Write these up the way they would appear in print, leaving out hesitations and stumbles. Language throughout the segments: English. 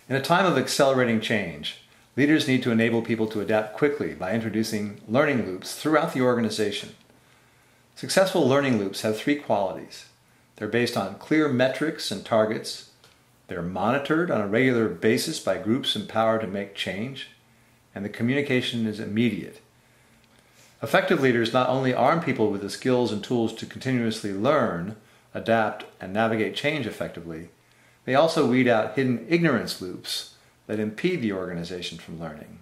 In a time of accelerating change, leaders need to enable people to adapt quickly by introducing learning loops throughout the organization. Successful learning loops have three qualities. They're based on clear metrics and targets. They're monitored on a regular basis by groups empowered to make change. And the communication is immediate. Effective leaders not only arm people with the skills and tools to continuously learn, adapt, and navigate change effectively, they also weed out hidden ignorance loops that impede the organization from learning.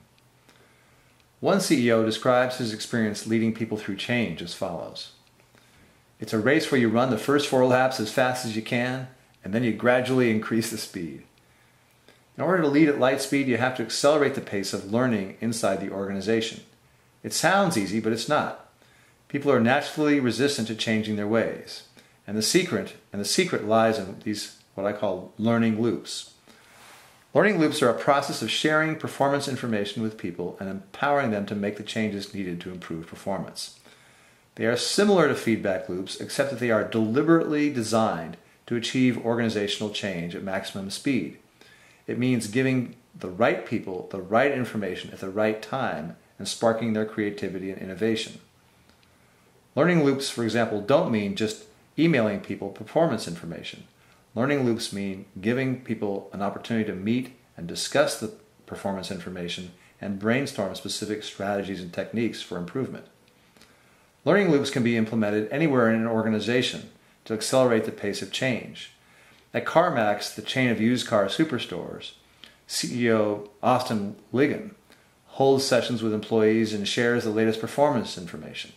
One CEO describes his experience leading people through change as follows. It's a race where you run the first 4 laps as fast as you can, and then you gradually increase the speed. In order to lead at light speed, you have to accelerate the pace of learning inside the organization. It sounds easy, but it's not. People are naturally resistant to changing their ways. And the secret lies in these, what I call learning loops. Learning loops are a process of sharing performance information with people and empowering them to make the changes needed to improve performance. They are similar to feedback loops, except that they are deliberately designed to achieve organizational change at maximum speed. It means giving the right people the right information at the right time and sparking their creativity and innovation. Learning loops, for example, don't mean just emailing people performance information. Learning loops mean giving people an opportunity to meet and discuss the performance information and brainstorm specific strategies and techniques for improvement. Learning loops can be implemented anywhere in an organization to accelerate the pace of change. At CarMax, the chain of used car superstores, CEO Austin Ligon holds sessions with employees and shares the latest performance information.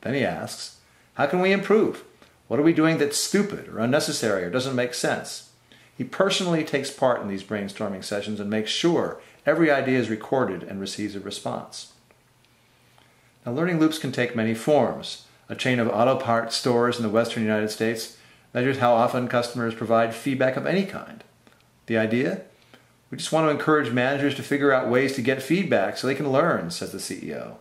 Then he asks, how can we improve? What are we doing that's stupid or unnecessary or doesn't make sense? He personally takes part in these brainstorming sessions and makes sure every idea is recorded and receives a response. Now, learning loops can take many forms. A chain of auto parts stores in the western United States measures how often customers provide feedback of any kind. The idea? We just want to encourage managers to figure out ways to get feedback so they can learn, says the CEO.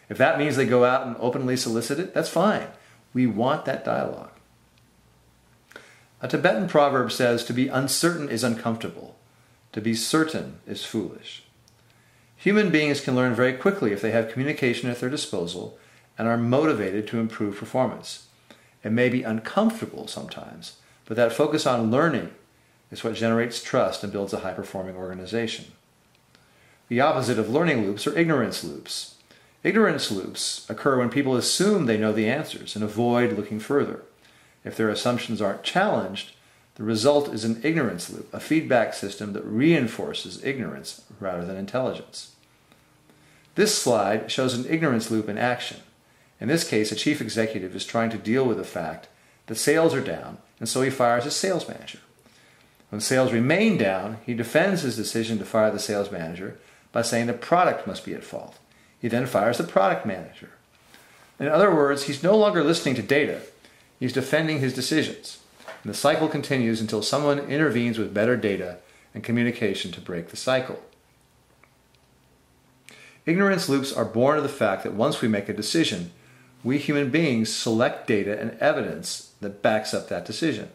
If that means they go out and openly solicit it, that's fine. We want that dialogue. A Tibetan proverb says, to be uncertain is uncomfortable. To be certain is foolish. Human beings can learn very quickly if they have communication at their disposal and are motivated to improve performance. It may be uncomfortable sometimes, but that focus on learning is what generates trust and builds a high-performing organization. The opposite of learning loops are ignorance loops. Ignorance loops occur when people assume they know the answers and avoid looking further. If their assumptions aren't challenged, the result is an ignorance loop, a feedback system that reinforces ignorance rather than intelligence. This slide shows an ignorance loop in action. In this case, a chief executive is trying to deal with the fact that sales are down, and so he fires his sales manager. When sales remain down, he defends his decision to fire the sales manager by saying the product must be at fault. He then fires the product manager. In other words, he's no longer listening to data. He's defending his decisions. And the cycle continues until someone intervenes with better data and communication to break the cycle. Ignorance loops are born of the fact that once we make a decision, we human beings select data and evidence that backs up that decision.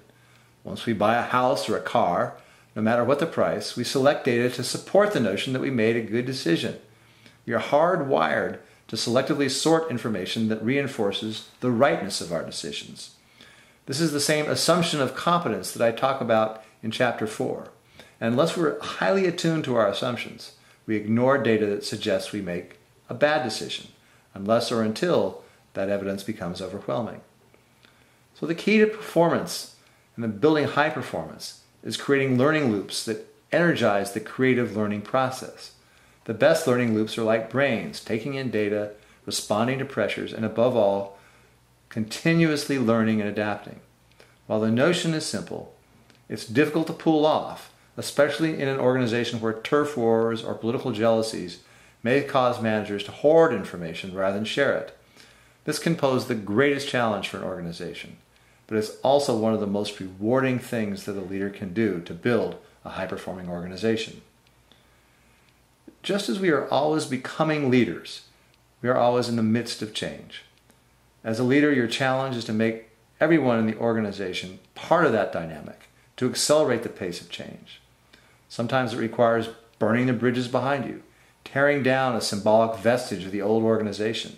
Once we buy a house or a car, no matter what the price, we select data to support the notion that we made a good decision. We are hardwired to selectively sort information that reinforces the rightness of our decisions. This is the same assumption of competence that I talk about in Chapter 4. And unless we're highly attuned to our assumptions, we ignore data that suggests we make a bad decision, unless or until that evidence becomes overwhelming. So the key to performance and the building high performance is creating learning loops that energize the creative learning process. The best learning loops are like brains, taking in data, responding to pressures, and above all, continuously learning and adapting. While the notion is simple, it's difficult to pull off, especially in an organization where turf wars or political jealousies may cause managers to hoard information rather than share it. This can pose the greatest challenge for an organization, but it's also one of the most rewarding things that a leader can do to build a high-performing organization. Just as we are always becoming leaders, we are always in the midst of change. As a leader, your challenge is to make everyone in the organization part of that dynamic, to accelerate the pace of change. Sometimes it requires burning the bridges behind you, tearing down a symbolic vestige of the old organization.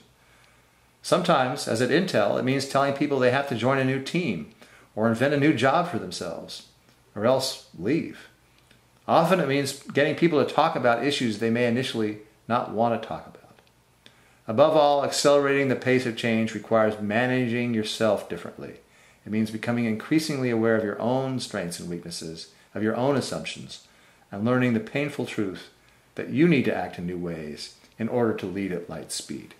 Sometimes, as at Intel, it means telling people they have to join a new team or invent a new job for themselves, or else leave. Often it means getting people to talk about issues they may initially not want to talk about. Above all, accelerating the pace of change requires managing yourself differently. It means becoming increasingly aware of your own strengths and weaknesses, of your own assumptions, and learning the painful truth that you need to act in new ways in order to lead at light speed.